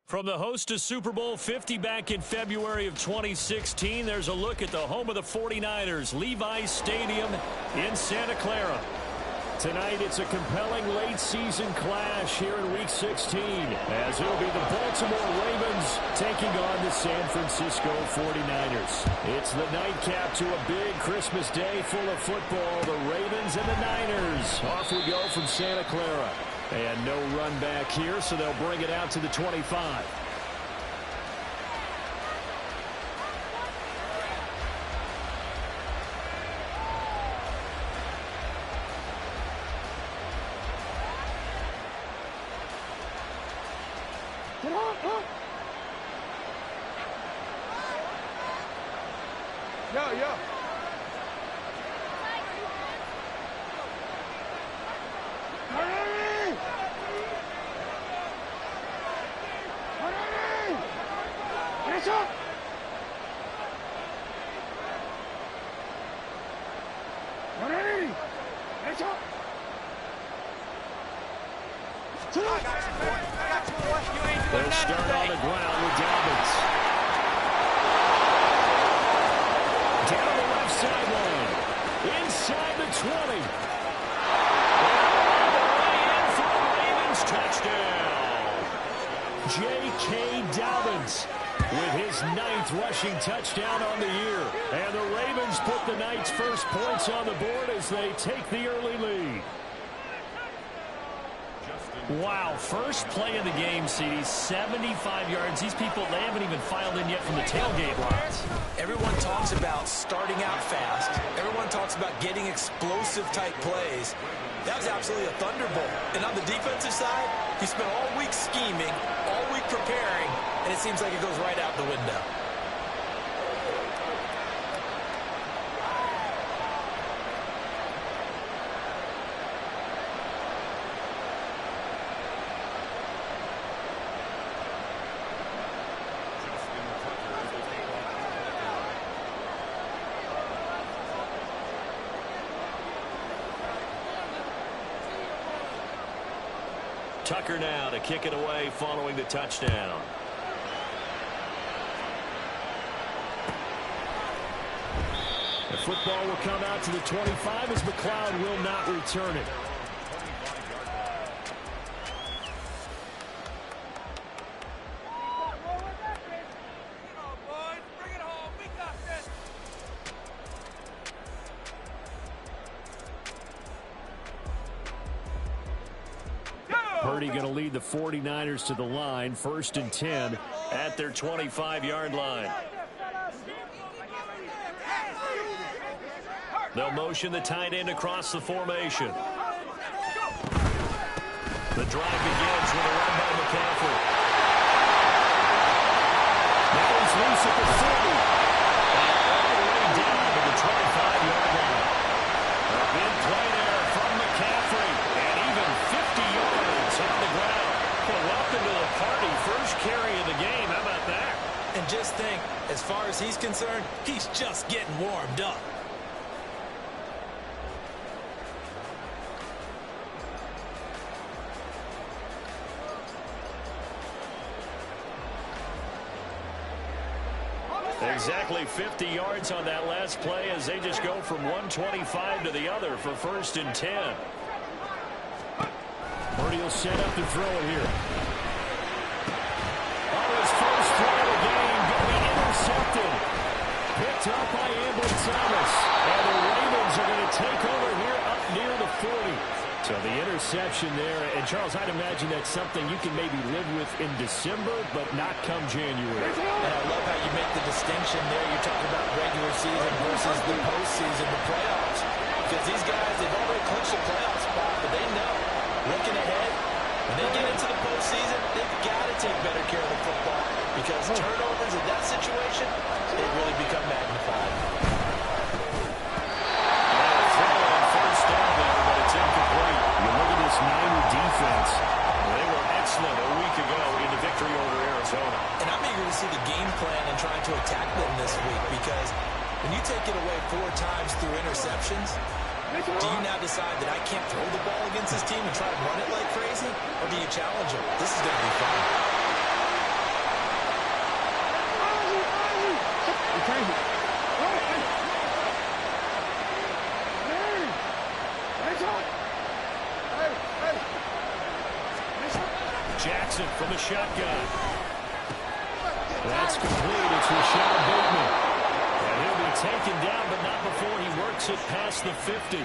From the host to Super Bowl 50 back in February of 2016, there's a look at the home of the 49ers, Levi's Stadium in Santa Clara. Tonight, it's a compelling late-season clash here in Week 16, as it'll be the Baltimore Ravens taking on the San Francisco 49ers. It's the nightcap to a big Christmas day full of football. The Ravens and the Niners. Off we go from Santa Clara. And no run back here, so they'll bring it out to the 25. Yo. They'll start on the ground with Dobbins. Down the left sideline. Inside the 20. And all the way in for the Ravens touchdown. J.K. Dobbins with his 9th rushing touchdown on the year. And the Ravens put the night's first points on the board as they take the early lead. Wow, first play of the game, CD, 75 yards. These people, they haven't even filed in yet from the tailgate lines. Everyone talks about starting out fast. Everyone talks about getting explosive-type plays. That was absolutely a thunderbolt. And on the defensive side, he spent all week scheming, all week preparing, and it seems like it goes right out the window. Tucker now to kick it away following the touchdown. The football will come out to the 25 as McLeod will not return it. Purdy going to lead the 49ers to the line, 1st and 10 at their 25-yard line. They'll motion the tight end across the formation. The drive begins with a run by McCaffrey. Now he's loose at the 30. And all the way down to the 25-yard line. A big play there from McCaffrey. And even 50 yards on the ground. Well, welcome to the party. First carry of the game. How about that? And just think, as far as he's concerned, he's just getting warmed up. Exactly 50 yards on that last play as they just go from 125 to the other for 1st and 10. Purdy will set up to throw it here. On his first throw of the game, going to be intercepted. Picked up by Ambler Thomas. And the Ravens are going to take over here up near the 40. So the interception there. And, Charles, I'd imagine that's something you can maybe live with in December, but not come January. And I love how you make the distinction there. You're talking about regular season versus the postseason, the playoffs. Because these guys, they've already clinched a playoff spot, but they know, looking ahead, when they get into the postseason, they've got to take better care of the football. Because turnovers in that situation, they really become magnified. Incomplete. You look at this Niner defense. They were excellent a week ago in the victory over Arizona. And I'm eager to see the game plan and trying to attack them this week because when you take it away 4 times through interceptions, do you now decide that I can't throw the ball against this team and try to run it like crazy? Or do you challenge them? This is going to be fun. from the shotgun. That's complete. It's Rashad Bateman. And he'll be taken down, but not before he works it past the 50.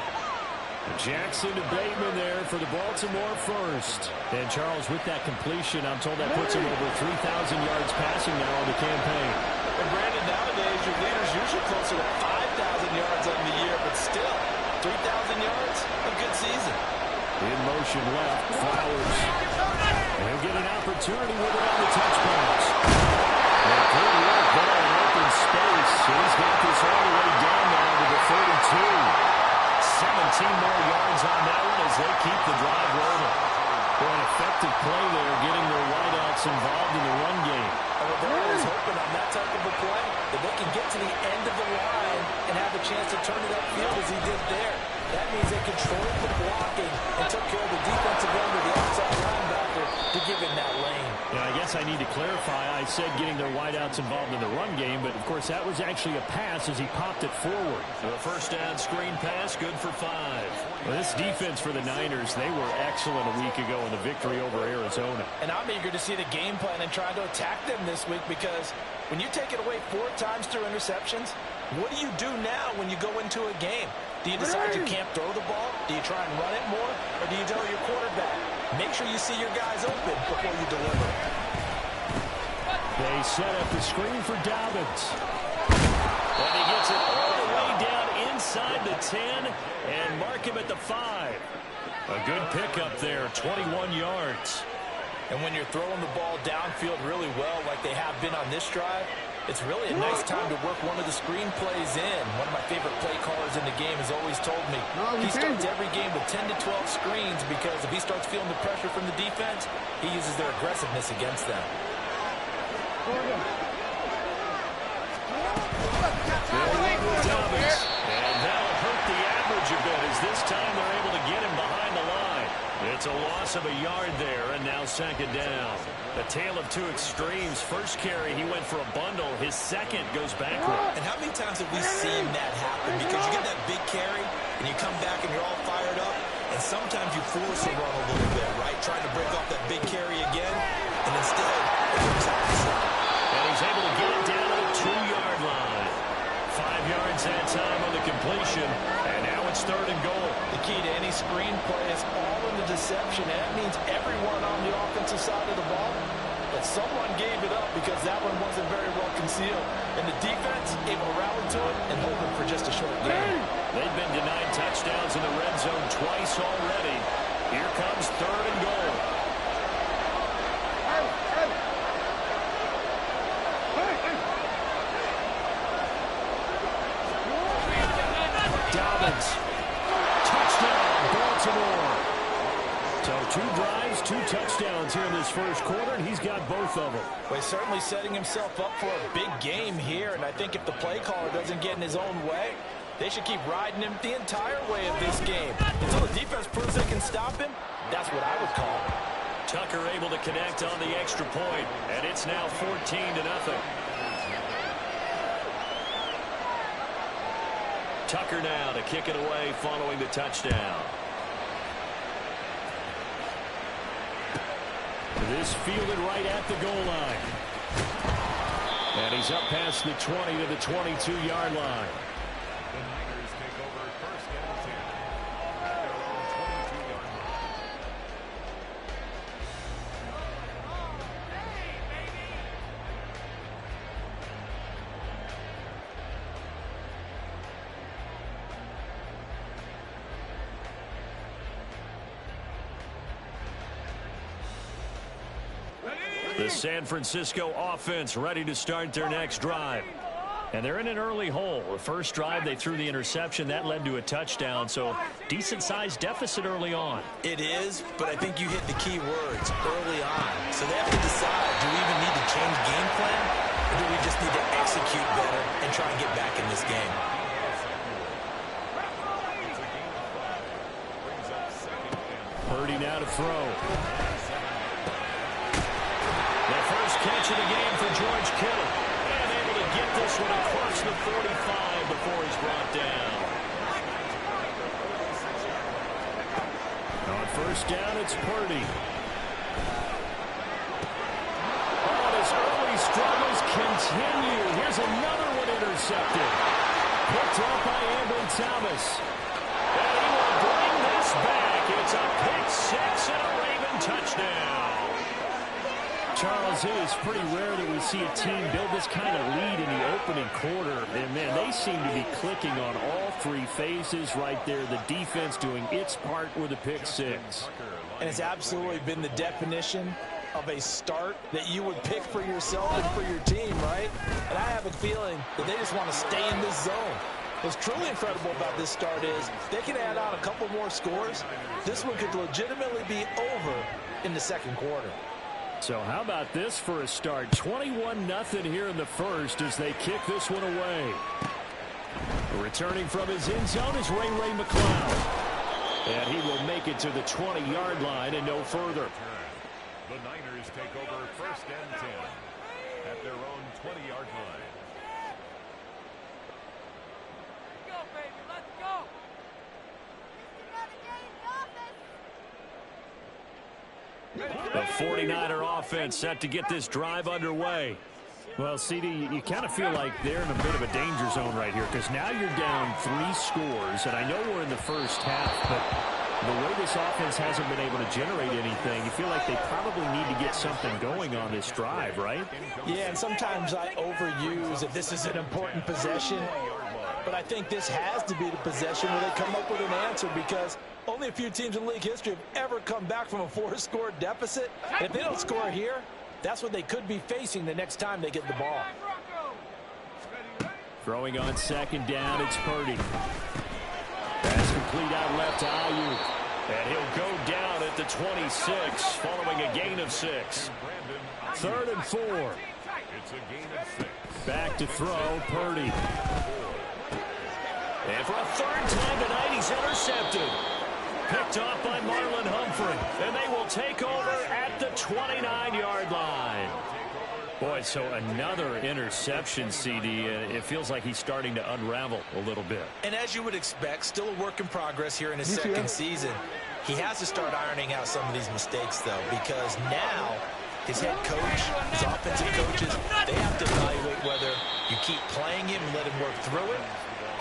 Jackson to Bateman there for the Baltimore first. And Charles, with that completion, I'm told that puts him over 3,000 yards passing now on the campaign. And Brandon, nowadays your leader's usually closer to 5,000 yards on the year, but still, 3,000 yards, a good season. In motion left, Flowers. He'll get an opportunity with it on the touch pass. And good work there in open space. He's got this all the way down now to the 32. 17 more yards on that one as they keep the drive rolling. For an effective play there, getting their wideouts involved in the run game. And they're always hoping on that type of a play that they can get to the end of the line and have a chance to turn it upfield as he did there. That means they controlled the blocking and took care of the defensive end of the outside linebacker to give him that lane. Yeah, I guess I need to clarify. I said getting their wideouts involved in the run game, but of course that was actually a pass as he popped it forward. A first down screen pass, good for 5. Well, this defense for the Niners, they were excellent a week ago in the victory over Arizona. And I'm eager to see the game plan and trying to attack them this week, because when you take it away 4 times through interceptions, what do you do now when you go into a game? Do you decide you can't throw the ball? Do you try and run it more? Or do you tell your quarterback, make sure you see your guys open before you deliver? They set up the screen for Dobbins. And he gets it all the way down inside the 10 and mark him at the 5. A good pickup there, 21 yards. And when you're throwing the ball downfield really well like they have been on this drive, it's really a nice time to work one of the screen plays in. One of my favorite play callers in the game has always told me he starts every game with 10 to 12 screens because if he starts feeling the pressure from the defense, he uses their aggressiveness against them. Dobbins. And that'll hurt the average a bit as this time they're able to get him behind the line. It's a loss of a yard there, and now second down. A tale of two extremes. First carry, he went for a bundle. His second goes backward. And how many times have we seen that happen? Because you get that big carry, and you come back and you're all fired up, and sometimes you force a run a little bit, right? Trying to break off that big carry again, and instead, it works opposite. And he's able to get it down to the 2-yard line. 5 yards that time on the completion, and now it's 3rd and goal. The key to any screen play is all in the deception, and that means everyone on the offensive side of the ball. But someone gave it up because that one wasn't very well concealed. And the defense able to rally to it and hold it for just a short game. They've been denied touchdowns in the red zone twice already. Here comes 3rd and goal. Dobbins. Touchdown, Baltimore. So 2 drives, 2 touchdowns here in this first quarter, and he's got both of them. Well, he's certainly setting himself up for a big game here, and I think if the play caller doesn't get in his own way, they should keep riding him the entire way of this game. Until the defense proves they can stop him, that's what I would call it. Tucker able to connect on the extra point, and it's now 14-0. Tucker now to kick it away following the touchdown. This fielded right at the goal line. And he's up past the 20 to the 22-yard line. The Niners take over 1st and 10 at their own 22-yard line. The San Francisco offense ready to start their next drive. And they're in an early hole. The first drive, they threw the interception. That led to a touchdown, so decent-sized deficit early on. It is, but I think you hit the key words early on. So they have to decide, do we even need to change game plan, or do we just need to execute better and try and get back in this game? Purdy now to throw. The first catch of the game for George Kittle. And able to get this one across the 45 before he's brought down. On first down, it's Purdy. continue. Here's another one intercepted. Picked up by Ambry Thomas. And he will bring this back. It's a pick six and a Raven touchdown. Charles, it is pretty rare that we see a team build this kind of lead in the opening quarter. And, man, they seem to be clicking on all three phases right there. The defense doing its part with a pick six. And it's absolutely been the definition of a start that you would pick for yourself and for your team, right? And I have a feeling that they just want to stay in this zone. What's truly incredible about this start is they can add on a couple more scores. This one could legitimately be over in the second quarter. So how about this for a start? 21-0 here in the first as they kick this one away. Returning from his end zone is Ray McCloud. And he will make it to the 20-yard line and no further. The Niners take over first and 10 at their own 20-yard line. Let's go, baby. Let's go. The 49er offense set to get this drive underway. Well, CD, you kind of feel like they're in a bit of a danger zone right here because now you're down 3 scores, and I know we're in the first half, but the way this offense hasn't been able to generate anything, you feel like they probably need to get something going on this drive, right? Yeah, and sometimes I overuse that this is an important possession, but I think this has to be the possession where they come up with an answer because only a few teams in league history have ever come back from a 4-score deficit. And if they don't score here, that's what they could be facing the next time they get the ball. Throwing on second down, it's Purdy. Pass complete out left to Ayuk. And he'll go down at the 26 following a gain of 6. 3rd and 4. It's a gain of 6. Back to throw, Purdy. And for a 3rd time tonight, he's intercepted. Picked off by Marlon Humphrey. And they will take over at the 29-yard line. Boy, so another interception, CD. It feels like he's starting to unravel a little bit. And as you would expect, still a work in progress here in his second season. He has to start ironing out some of these mistakes, though, because now his head coach, his offensive coaches, they have to evaluate whether you keep playing him and let him work through it,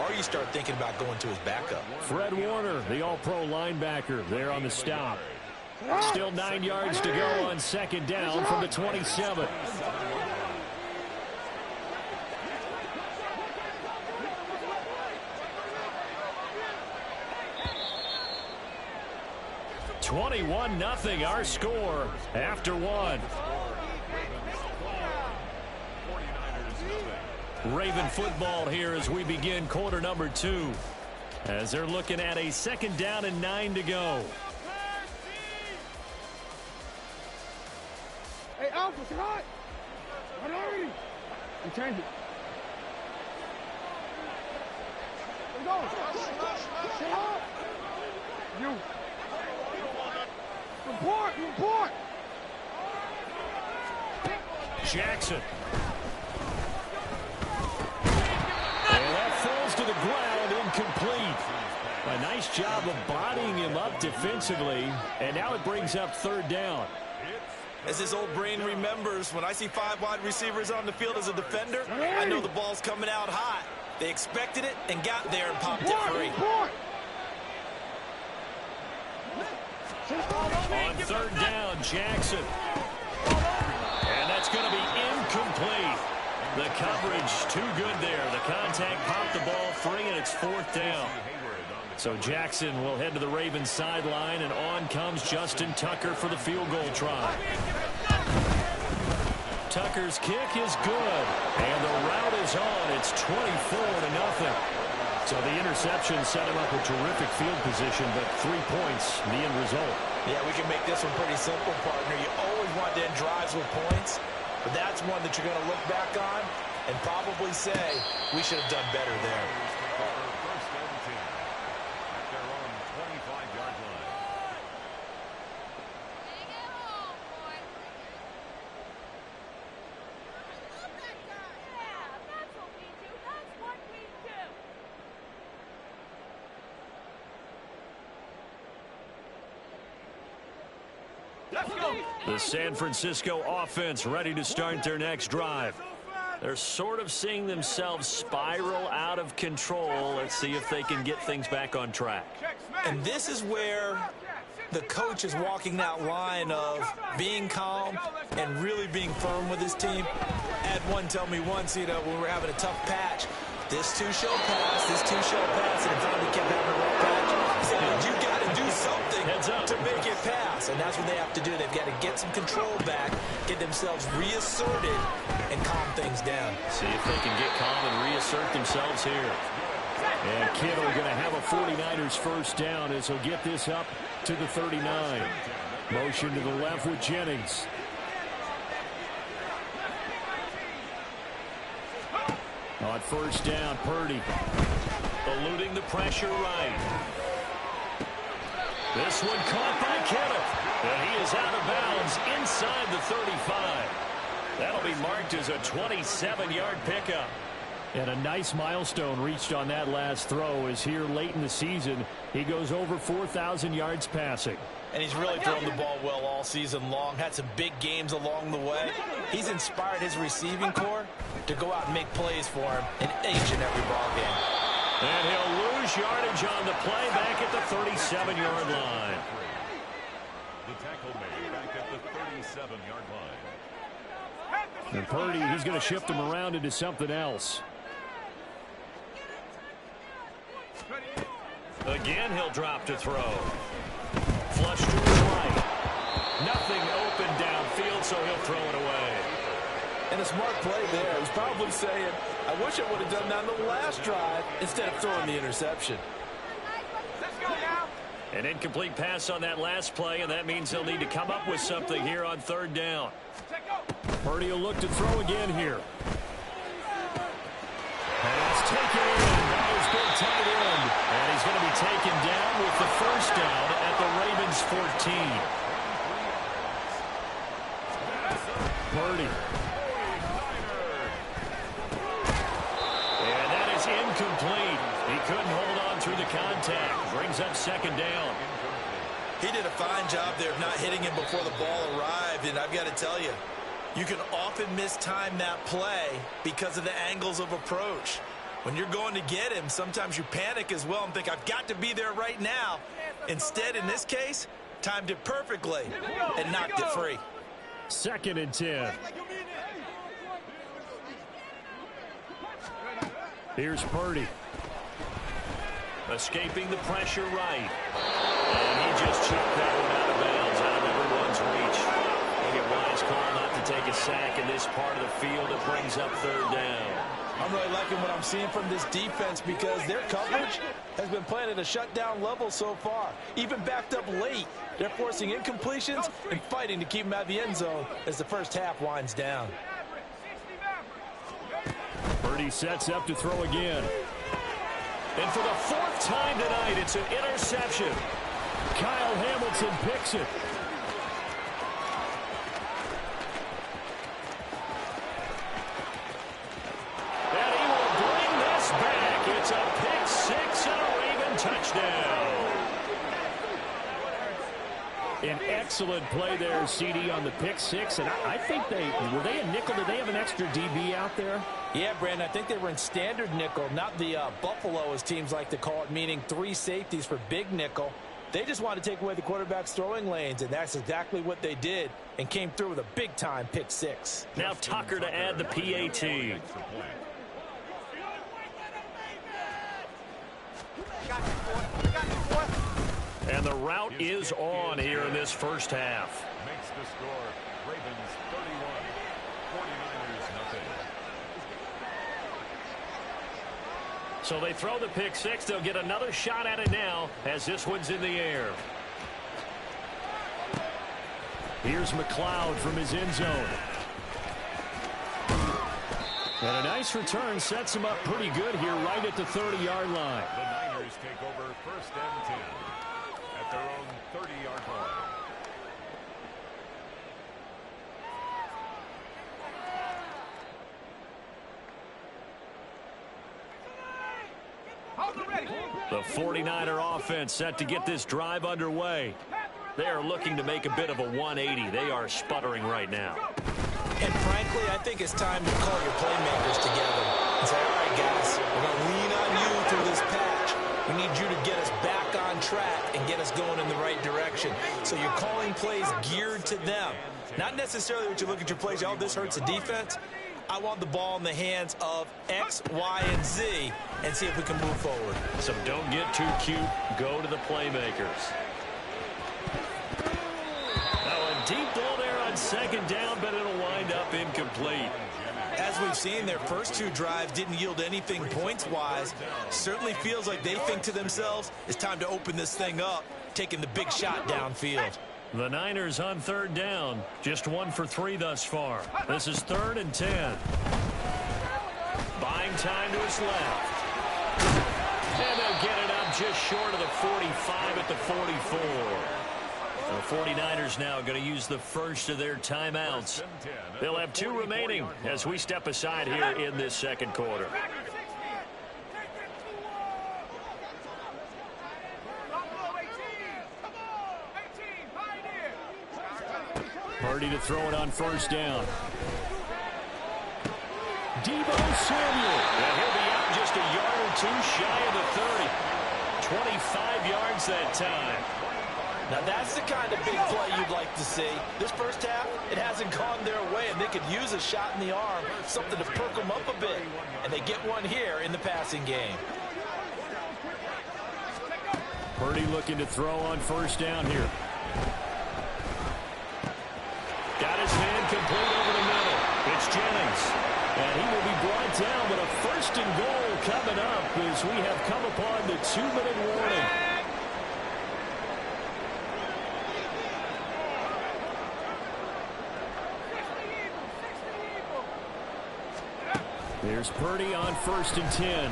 or you start thinking about going to his backup. Fred Warner, the all-pro linebacker, there on the stop. Still 9 yards to go on second down from the 27. (21-0) our score after 1. Raven football here as we begin quarter number 2. As they're looking at a second down and 9 to go. Hey, Alpha, sit hot. What are you? And change it. Let's go. Sit hot. You. Report. Jackson. And that falls to the ground, incomplete. A nice job of bodying him up defensively, and now it brings up 3rd down. As his old brain remembers, when I see 5 wide receivers on the field as a defender, I know the ball's coming out hot. They expected it and got there and popped it free. On 3rd down, Jackson. And that's going to be incomplete. The coverage too good there. The contact popped the ball free, and it's 4th down. So Jackson will head to the Ravens sideline, and on comes Justin Tucker for the field goal try. Tucker's kick is good, and the route is on. It's 24-0. So the interception set him up with terrific field position, but 3 points, the end result. Yeah, we can make this one pretty simple, partner. You always want to end drives with points, but that's one that you're going to look back on and probably say, we should have done better there. First and 10 at their own 25-yard line. The San Francisco offense ready to start their next drive. They're sort of seeing themselves spiral out of control. Let's see if they can get things back on track. And this is where the coach is walking that line of being calm and really being firm with his team. I had one tell me once, you know, when we were having a tough patch, this two shall pass, and if finally kept having a rough patch, he said, you got to do something to make it pass. And that's what they have to do. They've got to get some control back, get themselves reasserted, and calm things down. See if they can get calm and reassert themselves here. And Kittle going to have a 49ers first down as he'll get this up to the 39. Motion to the left with Jennings. On first down, Purdy. Eluding the pressure right. This one caught by Kittle. And he is out of bounds inside the 35. That'll be marked as a 27-yard pickup. And a nice milestone reached on that last throw as here late in the season, he goes over 4,000 yards passing. And he's really thrown the ball well all season long. Had some big games along the way. He's inspired his receiving corps to go out and make plays for him in each and every ball game. And he'll lose yardage on the play back at the 37-yard line. The tackle made back at the 37-yard line. And Purdy, he's going to shift him around into something else. Again, he'll drop to throw. Flush to his right. Nothing open downfield, so he'll throw it away. And a smart play there. He's probably saying, I wish I would have done that on the last drive instead of throwing the interception. Let's go now. An incomplete pass on that last play, and that means he'll need to come up with something here on third down. Purdy will look to throw again here. Pass taken in. That was big tight end. And he's going to be taken down with the first down at the Ravens 14. Purdy. And that is incomplete. He couldn't hold on through the contact. Brings up second down. He did a fine job there of not hitting him before the ball arrived, and I've got to tell you, you can often mistime that play because of the angles of approach. When you're going to get him, sometimes you panic as well and think, I've got to be there right now. Instead, in this case, timed it perfectly and knocked it free. 2nd and 10. Here's Purdy. Escaping the pressure right. And he just chucked that one out of bounds, out of everyone's reach. Make a wise call not to take a sack in this part of the field. It brings up third down. I'm really liking what I'm seeing from this defense because their coverage has been playing at a shutdown level so far. Even backed up late, they're forcing incompletions and fighting to keep them out of the end zone as the first half winds down. Purdy sets up to throw again. And for the 4th time tonight, it's an interception. Kyle Hamilton picks it. And he will bring this back. It's a pick 6 and a Raven touchdown. An excellent play there, CD, on the pick 6. And I think were they a nickel? Did they have an extra DB out there? Yeah, Brandon, I think they were in standard nickel, not the Buffalo, as teams like to call it, meaning 3 safeties for big nickel. They just wanted to take away the quarterback's throwing lanes, and that's exactly what they did and came through with a big-time pick 6. Now Tucker to add the PAT. And the route is on here in this first half. Makes the score Ravens 31, 49ers nothing. So they throw the pick 6. They'll get another shot at it now as this one's in the air. Here's McLeod from his end zone. And a nice return sets him up pretty good here right at the 30-yard line. The Niners take over 1st and 10 at their own 30-yard line. The 49er offense set to get this drive underway. They are looking to make a bit of a 180. They are sputtering right now. And frankly, I think it's time to call your playmakers together and say, all right, guys, we're going to lean on you through this patch. We need you to get us back on track and get us going in the right direction. So you're calling plays geared to them. Not necessarily what you look at your plays, oh, this hurts the defense. I want the ball in the hands of X, Y, and Z and see if we can move forward. So don't get too cute. Go to the playmakers. Now a deep ball there on second down, but it'll wind up incomplete. As we've seen, their first two drives didn't yield anything points-wise. Certainly feels like they think to themselves, it's time to open this thing up, taking the big shot downfield. The Niners on third down. Just 1 for 3 thus far. This is 3rd and 10. Buying time to his left. And they'll get it up just short of the 45 at the 44. The 49ers now going to use the first of their timeouts. They'll have 2 remaining as we step aside here in this second quarter. Purdy to throw it on first down. Deebo Samuel. And he'll be out just a yard or 2 shy of the 30. 25 yards that time. Now that's the kind of big play you'd like to see. This first half, it hasn't gone their way, and they could use a shot in the arm, something to perk them up a bit. And they get one here in the passing game. Purdy looking to throw on first down here. Got his man complete over the middle. It's Jennings. And he will be brought down with a 1st and goal coming up as we have come upon the 2-minute warning. Here's Purdy on 1st and 10.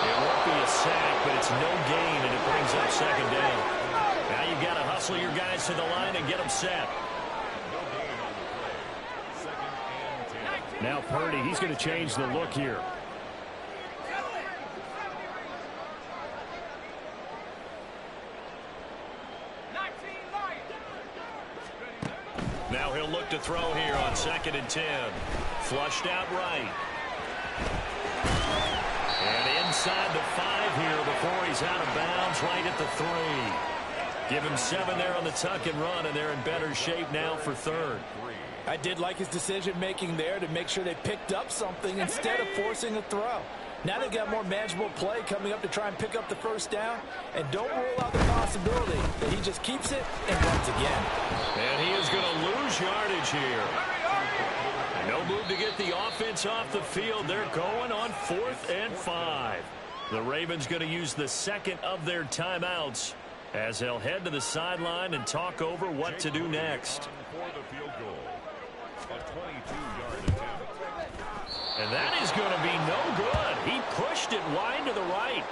It won't be a sack, but it's no gain, and it brings up 2nd down. Now you've got to hustle your guys to the line and get them set. Now Purdy, he's going to change the look here. Now he'll look to throw here on 2nd and 10. Flushed out right. And inside the 5 here before he's out of bounds, right at the 3. Give him 7 there on the tuck and run, and they're in better shape now for 3rd. I did like his decision-making there to make sure they picked up something instead of forcing a throw. Now they've got more manageable play coming up to try and pick up the first down, and don't rule out the possibility that he just keeps it and runs again. And he is going to lose yardage here. No move to get the offense off the field. They're going on 4th and 5. The Ravens going to use the 2nd of their timeouts as they'll head to the sideline and talk over what to do next. And that is going to be no good. He pushed it wide to the right.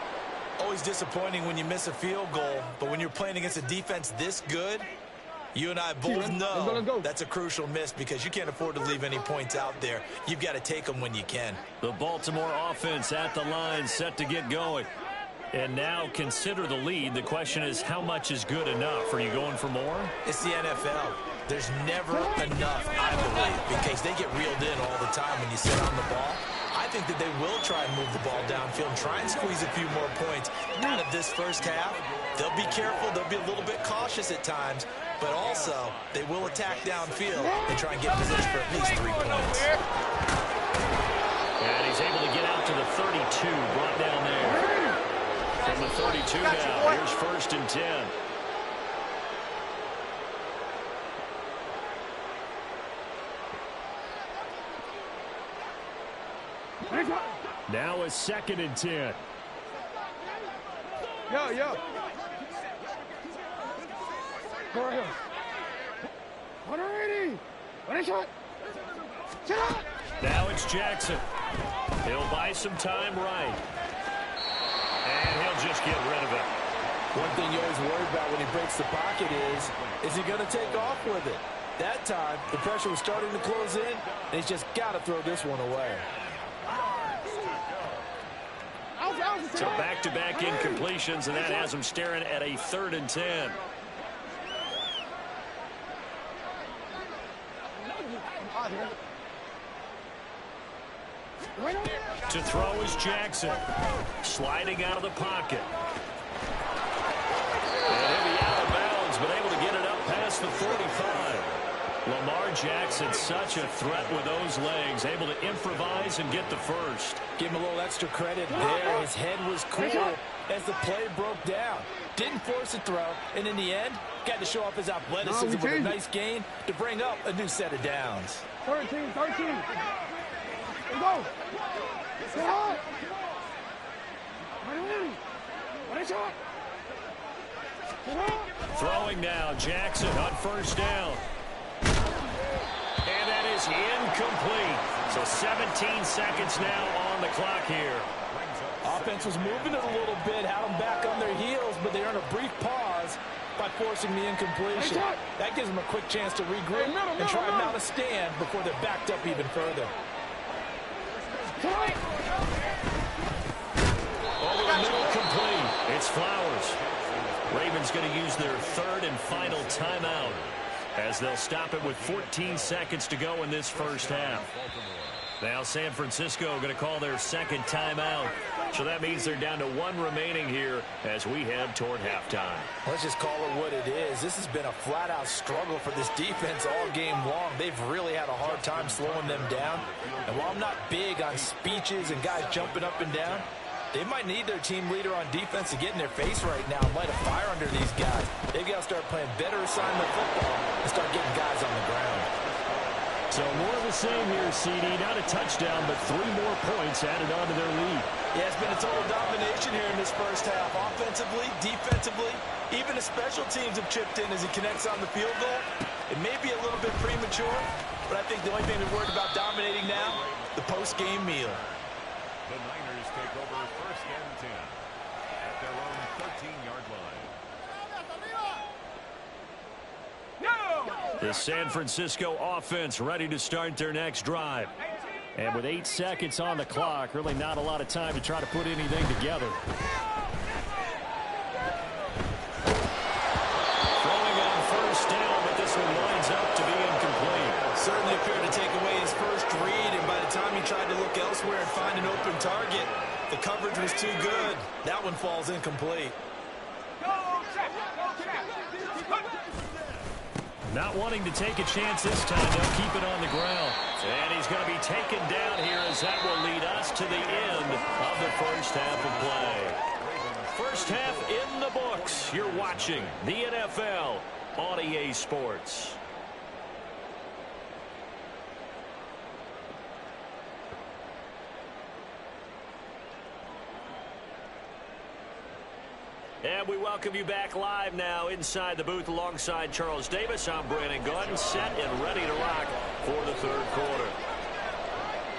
Always disappointing when you miss a field goal, but when you're playing against a defense this good, you and I both know that's a crucial miss because you can't afford to leave any points out there. You've got to take them when you can. The Baltimore offense at the line, set to get going. And now consider the lead. The question is, how much is good enough? Are you going for more? It's the NFL. There's never enough, I believe, because they get reeled in all the time when you sit on the ball. I think that they will try and move the ball downfield and try and squeeze a few more points out of this first half. They'll be careful. They'll be a little bit cautious at times, but also they will attack downfield and try and get position for at least 3 points. And he's able to get out to the 32, brought down there. From the 32 now, here's 1st and 10. Now a 2nd and 10. Yo. Go right here. 180. What is it? Now it's Jackson. He'll buy some time right. And he'll just get rid of it. One thing you always worry about when he breaks the pocket is he going to take off with it? That time, the pressure was starting to close in, and he's just got to throw this one away. So back-to-back incompletions, and that has him staring at a 3rd and 10. To throw is Jackson. Sliding out of the pocket. And he'll be out of bounds, but able to get it up past the 45. Lamar Jackson, such a threat with those legs, able to improvise and get the first. Give him a little extra credit there. His head was cool as the play broke down. Didn't force a throw, and in the end, got to show off his athleticism with a nice gain to bring up a new set of downs. 13. Let's go. Stay hard. Throwing now, Jackson on first down. And that is incomplete. So 17 seconds now on the clock here. Offense was moving it a little bit, had them back on their heels, but they earned a brief pause by forcing the incompletion. That gives them a quick chance to regroup and try and mount a stand before they're backed up even further. Over the middle, complete. It's Flowers. Ravens going to use their third and final timeout as they'll stop it with 14 seconds to go in this first half. Now San Francisco going to call their second timeout. So that means they're down to one remaining here as we head toward halftime. Let's just call it what it is. This has been a flat-out struggle for this defense all game long. They've really had a hard time slowing them down. And while I'm not big on speeches and guys jumping up and down, they might need their team leader on defense to get in their face right now and light a fire under these guys. They've got to start playing better assignment football and start getting guys on the ground. So more of the same here, CD. Not a touchdown, but 3 more points added on to their lead. Yeah, it's been a total domination here in this first half. Offensively, defensively, even the special teams have chipped in as he connects on the field goal. It may be a little bit premature, but I think the only thing they're worried about dominating now, the post-game meal. The Niners take over first and 10 at their own 13-yard line. The San Francisco offense ready to start their next drive. And with 8 seconds on the clock, really not a lot of time to try to put anything together. Throwing on first down, but this one winds up to be incomplete. Certainly appeared to take away his first read, and by the time he tried to look elsewhere and find an open target, the coverage was too good. That one falls incomplete. Not wanting to take a chance this time, they'll keep it on the ground. And he's going to be taken down here as that will lead us to the end of the first half of play. First half in the books. You're watching the NFL on EA Sports. And we welcome you back live now inside the booth alongside Charles Davis. I'm Brandon Gunn, set and ready to rock for the third quarter.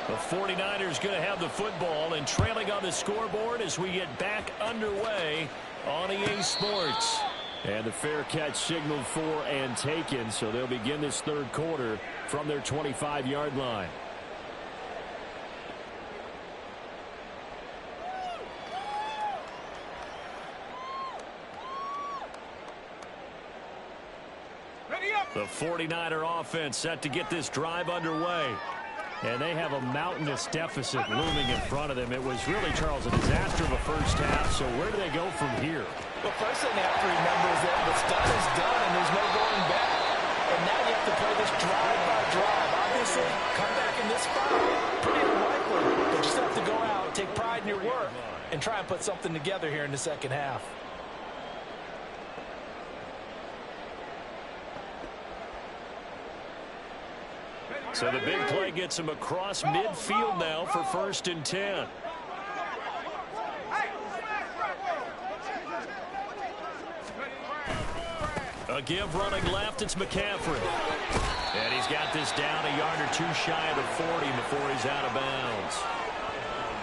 The 49ers going to have the football and trailing on the scoreboard as we get back underway on EA Sports. And the fair catch signaled for and taken, so they'll begin this third quarter from their 25-yard line. The 49er offense set to get this drive underway. And they have a mountainous deficit looming in front of them. It was really, Charles, a disaster of a first half. So where do they go from here? Well, first thing they have to remember is that what's done is done, and there's no going back. And now you have to play this drive by drive. Obviously, come back in this spot, pretty unlikely. But you just have to go out, take pride in your work, and try and put something together here in the second half. So the big play gets him across midfield now for first and 10. A give running left, it's McCaffrey. And he's got this down a yard or 2 shy of the 40 before he's out of bounds.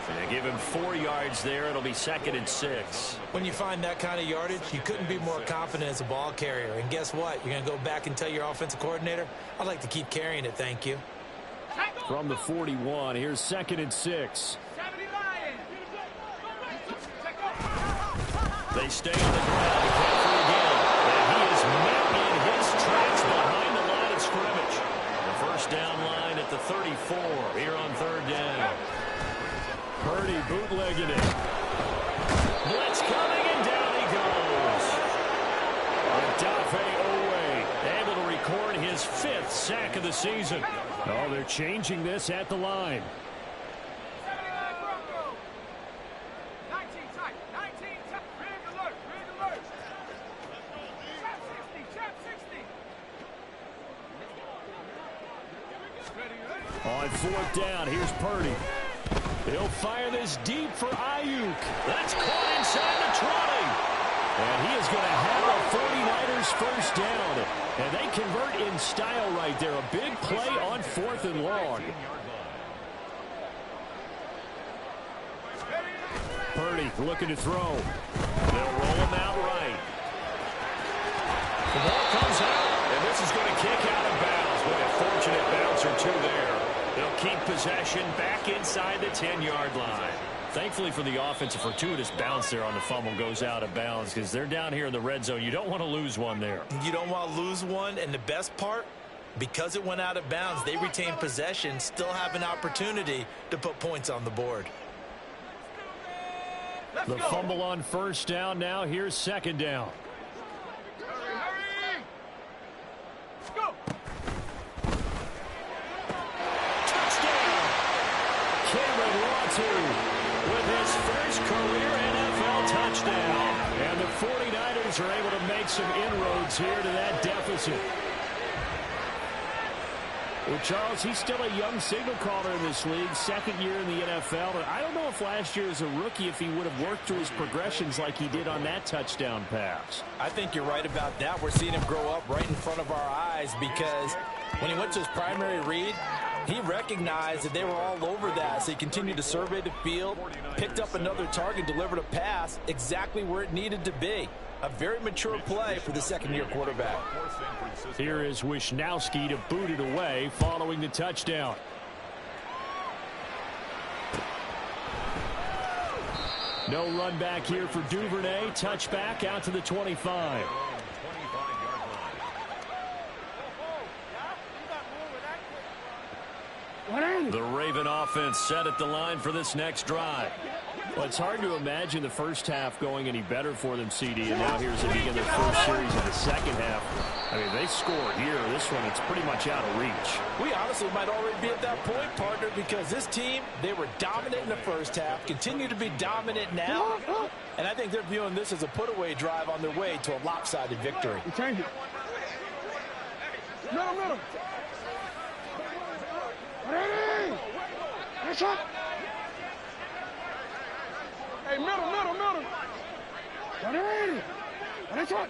And they give him 4 yards there. It'll be 2nd and 6. When you find that kind of yardage, you couldn't be more confident as a ball carrier. And guess what? You're going to go back and tell your offensive coordinator, I'd like to keep carrying it, thank you. From the 41, here's 2nd and 6. They stay on the ground. McCaffrey again. And he is met in his tracks behind the line of scrimmage. The first down line 34 here on third down. Purdy bootlegging it. Blitz coming, and down he goes. Odafe Owe able to record his 5th sack of the season. Oh, they're changing this at the line. 19 tight, 19 tight. Rig alert, rig alert. Trap 60. On 4th down, here's Purdy. He'll fire this deep for Ayuk. That's caught inside the 20. And he is going to have a 49ers first down. And they convert in style right there. A big play on 4th and long. Purdy looking to throw. They'll roll him out right. The ball comes out, and this is going to kick out of bounds. Boy, a fortunate bounce or two there. They'll keep possession back inside the 10-yard line. Thankfully for the offense, a fortuitous bounce there on the fumble goes out of bounds because they're down here in the red zone. You don't want to lose one there. You don't want to lose one, and the best part, because it went out of bounds, they retain possession, still have an opportunity to put points on the board. The fumble on first down. Now here's second down. Hurry! Let's go! Touchdown! Cameron Latu with his first career NFL touchdown. And the 49ers are able to make some inroads here to that deficit. Well, Charles, he's still a young signal caller in this league, 2nd year in the NFL. But I don't know if last year as a rookie, if he would have worked through his progressions like he did on that touchdown pass. I think you're right about that. We're seeing him grow up right in front of our eyes because when he went to his primary read, he recognized that they were all over that, so he continued to survey the field, picked up another target, delivered a pass exactly where it needed to be. A very mature play for the 2nd-year quarterback. Here is Wisnowski to boot it away following the touchdown. No run back here for Duvernay. Touchback out to the 25. The Raven offense set at the line for this next drive. Well, it's hard to imagine the first half going any better for them, CD, and now here's they begin their first series of the second half. I mean, they score here. This one, it's pretty much out of reach. We honestly might already be at that point, partner, because this team, they were dominant in the first half, continue to be dominant now, and I think they're viewing this as a put-away drive on their way to a lopsided victory. Change it. Middle. Ready? That's up. Hey, middle. Ready? That's up.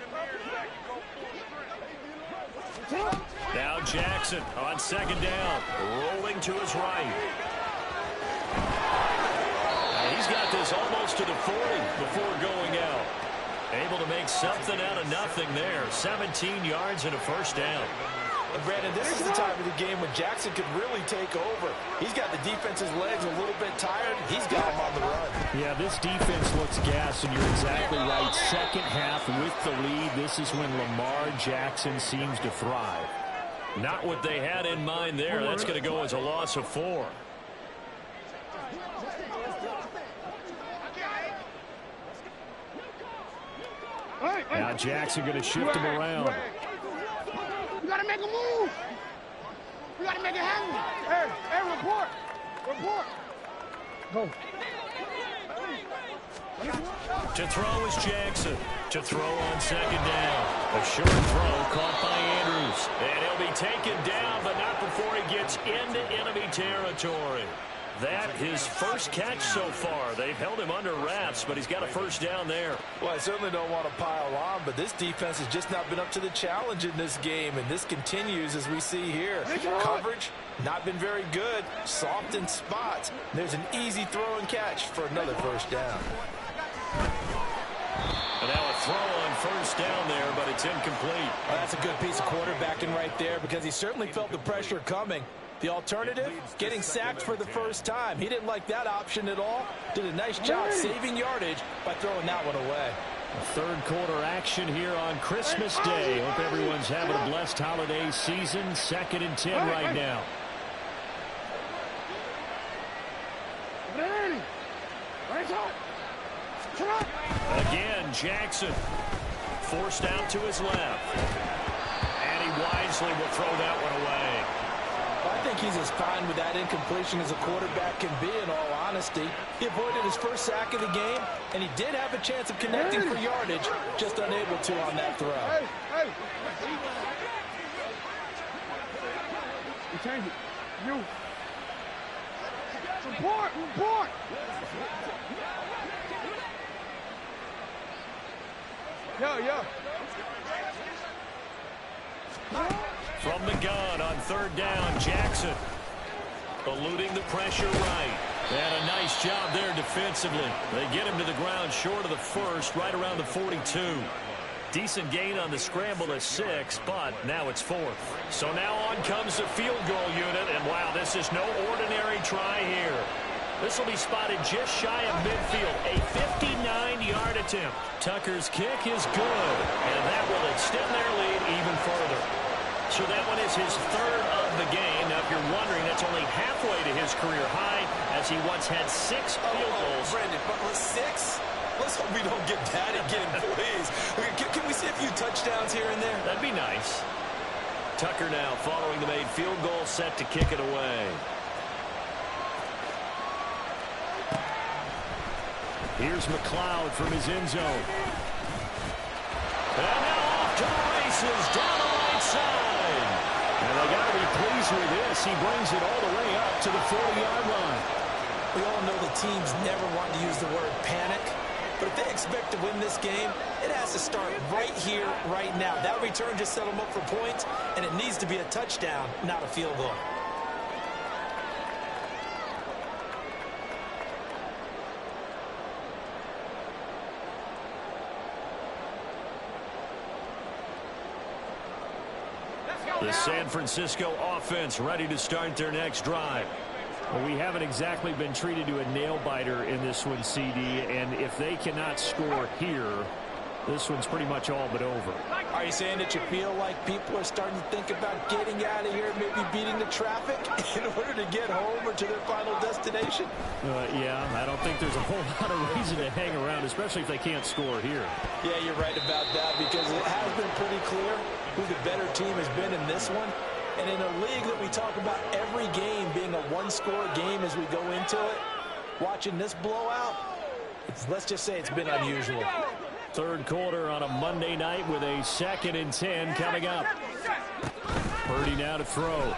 Now Jackson on second down, rolling to his right. And he's got this almost to the 40 before going out. Able to make something out of nothing there. 17 yards and a first down. And Brandon, this is the time of the game when Jackson could really take over. He's got the defense's legs a little bit tired. He's got him on the run. Yeah, this defense looks gassed, and you're exactly right. Second half with the lead, this is when Lamar Jackson seems to thrive. Not what they had in mind there. That's going to go as a loss of 4. Now Jackson going to shift him around. We got to make a move. We got to make it happen. Hey, report. Go. To throw is Jackson. To throw on second down. A short throw caught by Andrews. And he'll be taken down, but not before he gets into enemy territory. That his first catch so far. They've held him under wraps, but he's got a first down there. Well, I certainly don't want to pile on, but this defense has just not been up to the challenge in this game, and this continues as we see here. Coverage, not been very good. Soft in spots. There's an easy throw and catch for another first down. And now a throw on first down there, but it's incomplete. Well, that's a good piece of quarterbacking right there because he certainly felt the pressure coming. The alternative, getting sacked for the first time. He didn't like that option at all. Did a nice job saving yardage by throwing that one away. Third quarter action here on Christmas Day. Hope everyone's having a blessed holiday season. 2nd and 10 right now. Again, Jackson forced out to his left. And he wisely will throw that one away. I think he's as fine with that incompletion as a quarterback can be, in all honesty. He avoided his first sack of the game, and he did have a chance of connecting for yardage, just unable to on that throw. Hey. You change it. You. Report. Yeah. From the gun on third down, Jackson eluding the pressure right. And a nice job there defensively. They get him to the ground short of the first, right around the 42. Decent gain on the scramble at 6, but now it's 4th. So now on comes the field goal unit, and wow, this is no ordinary try here. This will be spotted just shy of midfield, a 59-yard attempt. Tucker's kick is good, and that will extend their lead even further. So that one is his 3rd of the game. Now, if you're wondering, that's only halfway to his career high, as he once had 6 field goals. Brandon, but 6? Let's hope we don't get that again, please. Can we see a few touchdowns here and there? That'd be nice. Tucker now following the made field goal, set to kick it away. Here's McLeod from his end zone. And now off to the races down the right side. And they got to be pleased with this. He brings it all the way up to the 40-yard line. We all know the teams never want to use the word panic. But if they expect to win this game, it has to start right here, right now. That return just set them up for points, and it needs to be a touchdown, not a field goal. The San Francisco offense ready to start their next drive. Well, we haven't exactly been treated to a nail-biter in this one, CD, and if they cannot score here, this one's pretty much all but over. Are you saying that you feel like people are starting to think about getting out of here, maybe beating the traffic in order to get home or to their final destination? Yeah, I don't think there's a whole lot of reason to hang around, especially if they can't score here. Yeah, you're right about that, because it has been pretty clear who the better team has been in this one. And in a league that we talk about every game being a one-score game as we go into it, watching this blowout, let's just say it's been unusual. Third quarter on a Monday night with a 2nd and 10 coming up. Purdy now to throw.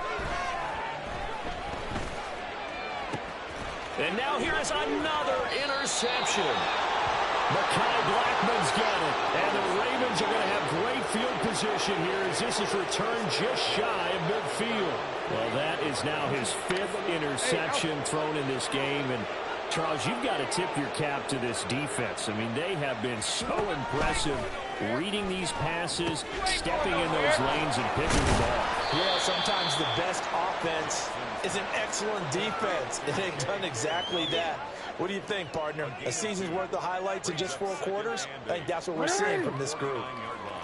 And now here is another interception. Mekhi Blackman's got it. And the Ravens are going to have great field position here as this is returned just shy of midfield. Well, that is now his 5th interception thrown in this game. And Charles, you've got to tip your cap to this defense. I mean, they have been so impressive reading these passes, stepping in those lanes, and picking the ball. Yeah, sometimes the best offense is an excellent defense. And they've done exactly that. What do you think, partner? A season's worth of highlights in just 4 quarters? I think that's what we're seeing from this group.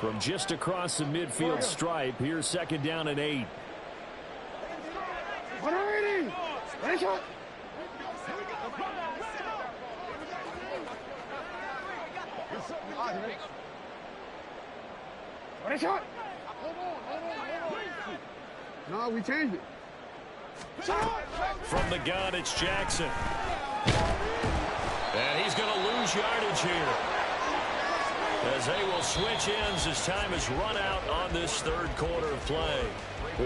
From just across the midfield stripe, here's 2nd down and 8. No, we changed it. From the gun, it's Jackson. And he's going to lose yardage here, as they will switch ends as time is run out on this 3rd quarter of play.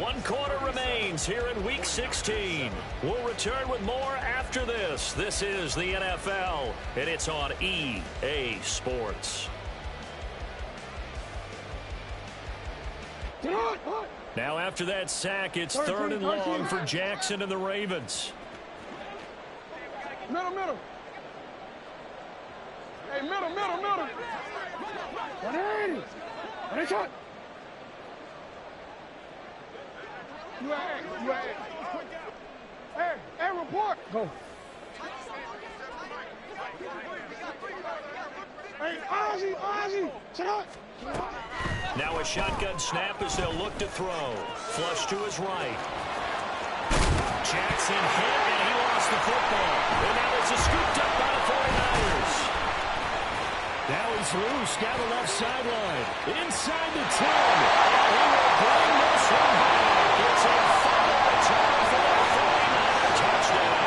1 quarter remains here in Week 16. We'll return with more after this. This is the NFL, and it's on EA Sports. Now after that sack, it's 3rd and long for Jackson and the Ravens. Middle. Hey, middle. 180. What is it? You at. Hey, report. Go. Hey, Ozzy, sit up. Now a shotgun snap as they'll look to throw. Flush to his right. Jackson hit, and he lost the football. And now it's a scooped up by the 49ers. Now he's loose down the left sideline. Inside the 10. He will bring this one back. It's a final return for the 49er touchdown.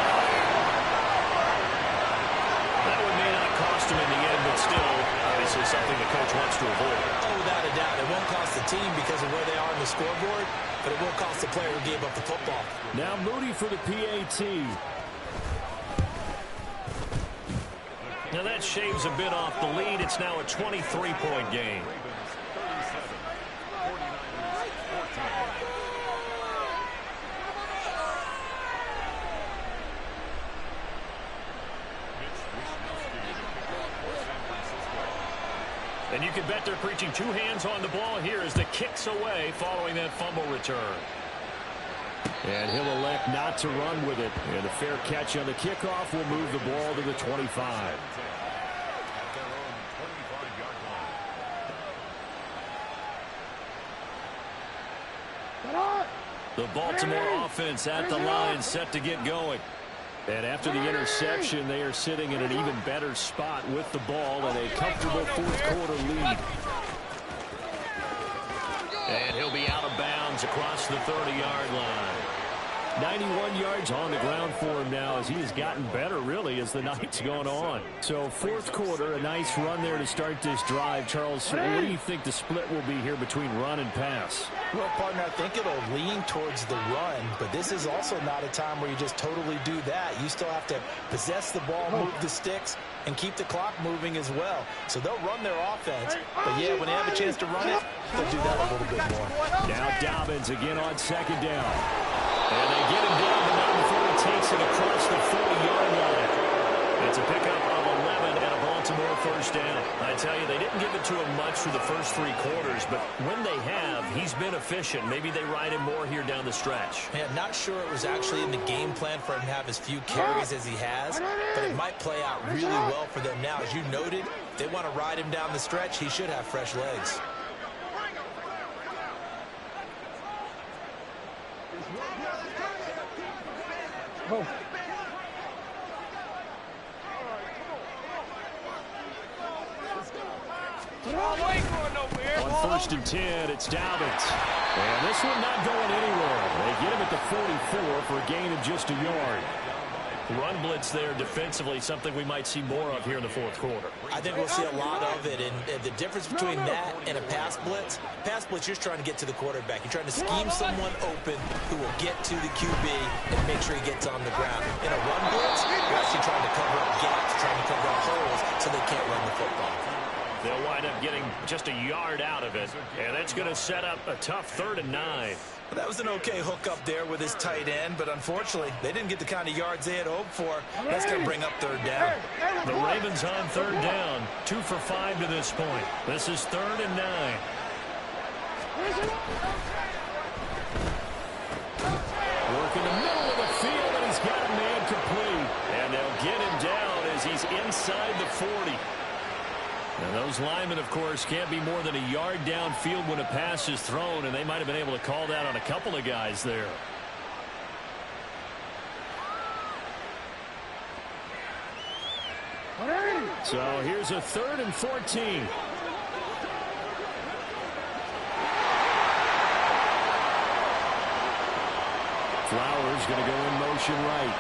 That one may not cost him in the end, but still, obviously something the coach wants to avoid. Oh, without a doubt. It won't cost the team because of where they are on the scoreboard, but it will cost the player who gave up the football. Now Moody for the PAT. Now that shaves a bit off the lead. It's now a 23-point game. And you can bet they're preaching two hands on the ball here as the kick's away following that fumble return. And he'll elect not to run with it. And a fair catch on the kickoff will move the ball to the 25. The Baltimore offense at the line set to get going. And after the interception, they are sitting in an even better spot with the ball and a comfortable fourth-quarter lead. And he'll be out of bounds across the 30-yard line. 91 yards on the ground for him now as he has gotten better, really, as the night's gone on. So fourth quarter, a nice run there to start this drive. Charles, what do you think the split will be here between run and pass? Well, partner, I think it'll lean towards the run, but this is also not a time where you just totally do that. You still have to possess the ball, move the sticks, and keep the clock moving as well. So they'll run their offense, but yeah, when they have a chance to run it, they'll do that a little bit more. Now Dobbins again on second down. And they get him down the line before he takes it across the 40-yard line. It's a pickup of 11 and a Baltimore first down. I tell you, they didn't give it to him much for the first three quarters, but when they have, he's been efficient. Maybe they ride him more here down the stretch. Man, not sure it was actually in the game plan for him to have as few carries as he has, but it might play out really well for them now. As you noted, if they want to ride him down the stretch, he should have fresh legs. Oh. On first and 10, it's Dobbins. And this one not going anywhere. They get him at the 44 for a gain of just a yard. Run blitz there defensively, something we might see more of here in the fourth quarter. I think we'll see a lot of it, and the difference between that and a pass blitz, you're just trying to get to the quarterback. You're trying to scheme someone open who will get to the QB and make sure he gets on the ground. In a run blitz, you're actually trying to cover up gaps, trying to cover up holes so they can't run the football. They'll wind up getting just a yard out of it, and that's going to set up a tough 3rd and 9. Well, that was an okay hook up there with his tight end, but unfortunately, they didn't get the kind of yards they had hoped for. That's going to bring up 3rd down. The Ravens on 3rd down, 2 for 5 to this point. This is 3rd and 9. Work in the middle of the field, and he's got a man complete. And they'll get him down as he's inside the 40. And those linemen, of course, can't be more than a yard downfield when a pass is thrown, and they might have been able to call that on a couple of guys there. So here's a 3rd and 14. Flowers going to go in motion right.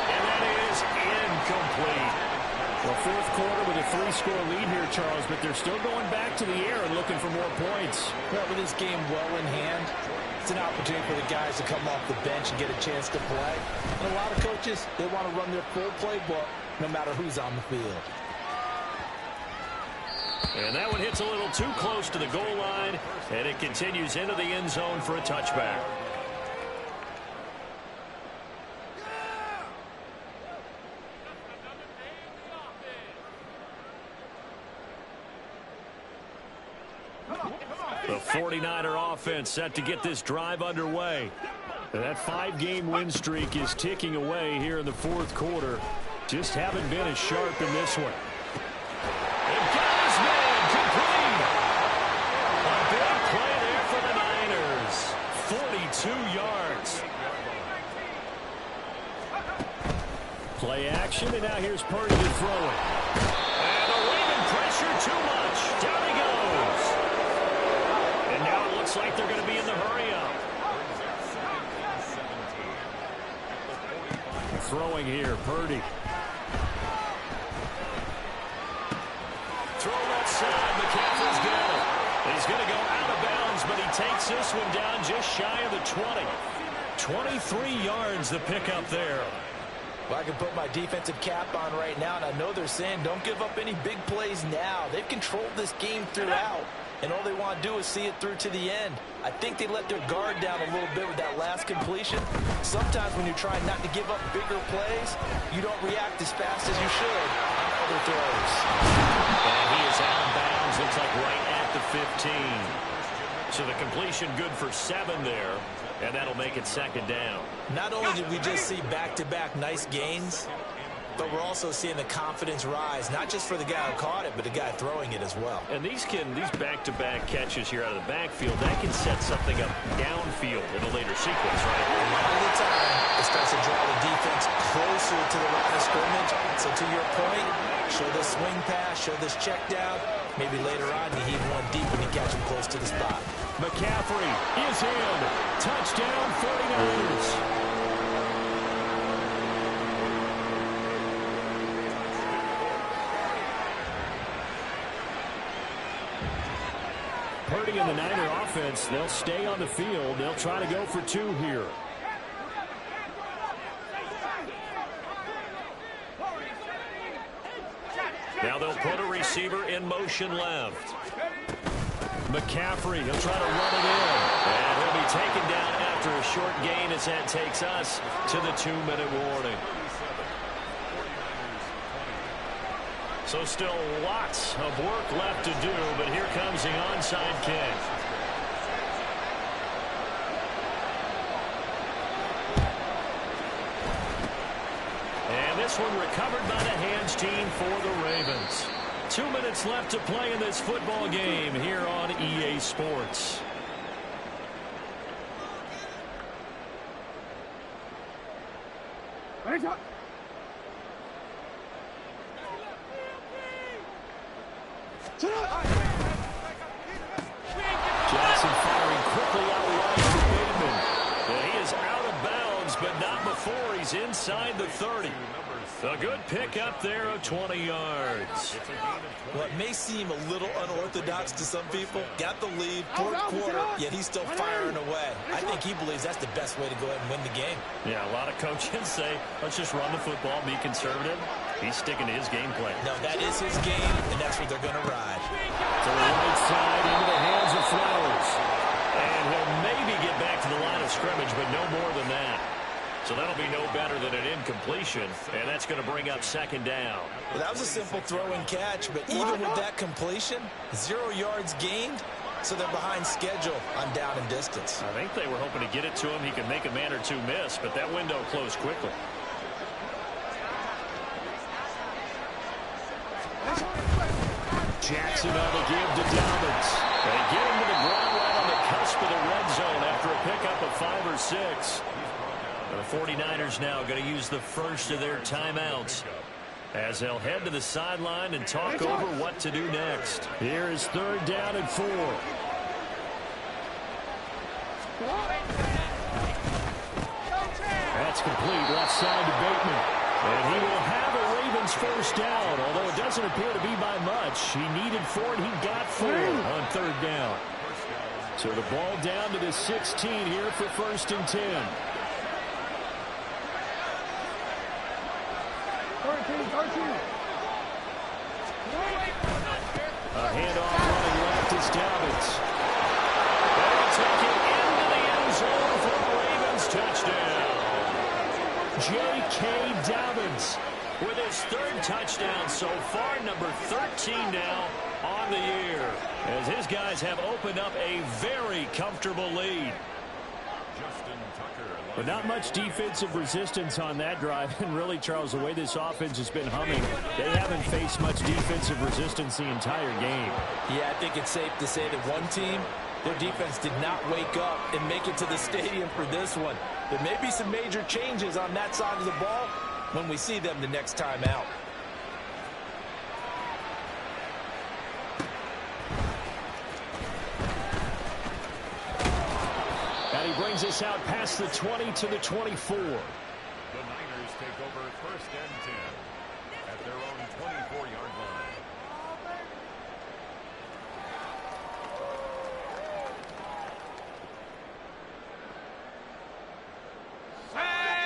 And that is incomplete. Well, fourth quarter with a 3-score lead here, Charles, but they're still going back to the air and looking for more points. Well, with this game well in hand, it's an opportunity for the guys to come off the bench and get a chance to play. And a lot of coaches, they want to run their full playbook no matter who's on the field. And that one hits a little too close to the goal line, and it continues into the end zone for a touchback. The 49er offense set to get this drive underway. That 5-game win streak is ticking away here in the fourth quarter. Just haven't been as sharp in this one. And got his man complete. A big play there for the Niners. 42 yards. Play action, and now here's Purdy to throw it. And the Raven pressure too much. Down he goes. And now it looks like they're going to be in the hurry-up. Throwing here, Purdy. Throw left side, McCaffrey's got it. He's going to go out of bounds, but he takes this one down just shy of the 20. 23 yards the pickup there. Well, I can put my defensive cap on right now, and I know they're saying don't give up any big plays now. They've controlled this game throughout, and all they want to do is see it through to the end. I think they let their guard down a little bit with that last completion. Sometimes when you're trying not to give up bigger plays, you don't react as fast as you should on other throws. And he is out of bounds, looks like right at the 15. So the completion good for 7 there. And that'll make it second down. Not only did we just see back-to-back nice gains, but we're also seeing the confidence rise, not just for the guy who caught it, but the guy throwing it as well. And these back-to-back catches here out of the backfield, that can set something up downfield in a later sequence, right? A lot of the time, it starts to draw the defense closer to the line of scrimmage. So to your point, show this swing pass, show this check down. Maybe later on you heave one deep when you catch him close to the spot. McCaffrey is in. Touchdown, 49ers. Purdy and the Niner offense, they'll stay on the field. They'll try to go for 2 here. Now they'll put a receiver in motion left. McCaffrey, he'll try to run it in. And he'll be taken down after a short gain as that takes us to the 2-minute warning. So still lots of work left to do, but here comes the onside kick. And this one recovered by the hands team for the Ravens. 2 minutes left to play in this football game here on EA Sports. Jackson firing quickly out wide to Bateman. And he is out of bounds, but not before he's inside the 30. A good pick up there of 20 yards. Well, it may seem a little unorthodox to some people. Got the lead, fourth quarter, yet he's still firing away. I think he believes that's the best way to go ahead and win the game. Yeah, a lot of coaches say, let's just run the football, be conservative. He's sticking to his game plan. No, that is his game, and that's what they're going to ride. To the right side, into the hands of Flowers. And he'll maybe get back to the line of scrimmage, but no more than that. So that'll be no better than an incompletion, and that's going to bring up second down. Well, that was a simple throw and catch, but even with that completion, 0 yards gained, so they're behind schedule on down and distance. I think they were hoping to get it to him. He could make a man or two miss, but that window closed quickly. Jackson on the give to Dobbins. They get him to the ground right on the cusp of the red zone after a pickup of 5 or 6. The 49ers now going to use the first of their timeouts as they'll head to the sideline and talk over what to do next. Here is 3rd down and 4. That's complete left side to Bateman. And he will have a Ravens first down, although it doesn't appear to be by much. He needed 4 and he got 4 on 3rd down. So the ball down to the 16 here for 1st and 10. A handoff running left is Dobbins. They'll take it into the end zone for the Ravens touchdown. J.K. Dobbins with his 3rd touchdown so far, number 13 now on the year, as his guys have opened up a very comfortable lead. But not much defensive resistance on that drive. And really, Charles, the way this offense has been humming, they haven't faced much defensive resistance the entire game. Yeah, I think it's safe to say that one team, their defense did not wake up and make it to the stadium for this one. There may be some major changes on that side of the ball, when we see them the next time out. And he brings us out past the 20 to the 24. The Niners take over 1st and 10 at their own 24-yard line.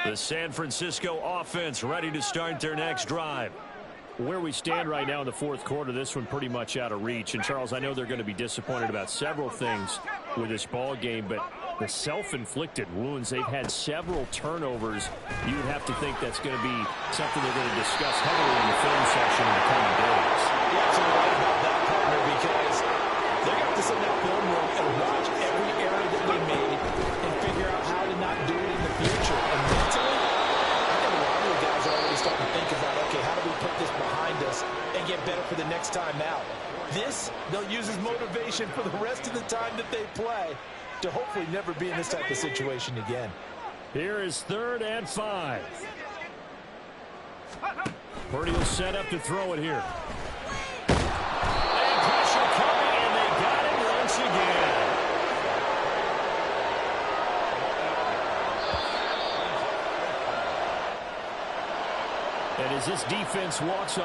The San Francisco offense ready to start their next drive. Where we stand right now in the fourth quarter, this one pretty much out of reach. And, Charles, I know they're going to be disappointed about several things with this ball game, but the self-inflicted wounds, they've had several turnovers. You would have to think that's going to be something they're going to discuss heavily in the film session in the coming days. You're absolutely right about that, partner, because they're going to have to sit in that film room and watch every error that they made and figure out how to not do it in the future. And mentally, I think a lot of the guys are already starting to think about, okay, how do we put this behind us and get better for the next time out? This, they'll use as motivation for the rest of the time that they play to hopefully never be in this type of situation again. Here is 3rd and 5. Purdy will set up to throw it here. And pressure coming, and they got him once again. And as this defense walks off